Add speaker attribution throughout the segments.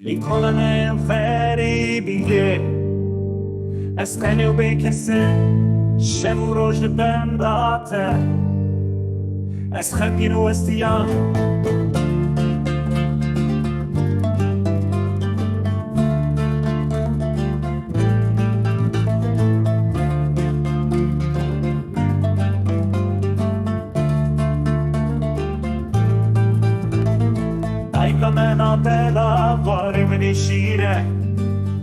Speaker 1: kolanên xerîbiyê, ez tenê wê kesê, şev û roj li benda te, ez xemgîn û westiyam. Dayika mena delal, warê min şîrîn,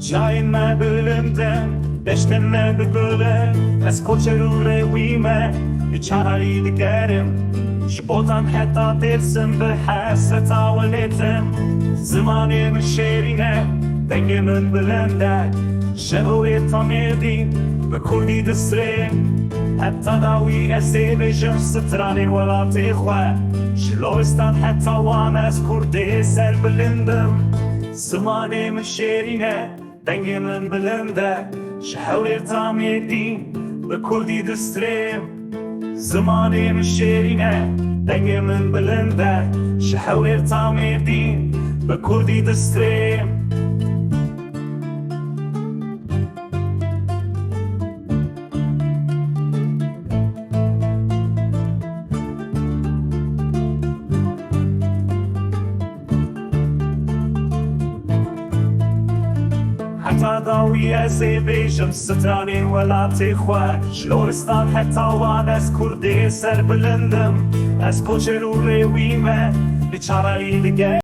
Speaker 1: Çiyayên me bilindin, Deştên me welêt, ez koçer û rêwî me, çiyayê digerim, ji Botan Heta Dêrsim bi hesreta welêtim, Zimanê min şêrîn, Dengê min bilind, şêrîn ta Mêrdîn, bi kurdî distrêm, Heta dawî ez ê bêjim stranên Welatê xwe, ji loistan heta wan ez kurdî ser bilindim, Zimanê min şêrîn, Dengê min bilind, ji Hewlêr ta Mêrdîn, bi kurdî distrêm, Zimanê min şêrîn, Dengê min bilind, ji Hewlêr ta Mêrdîn, bi kurdî distrêm. Heta dawî ez ê bêjim stranên Welatê xwe, ji loistan heta wan ez kurdî ser bilindim, ez koçer û rêwî me, li çiyayê digerim.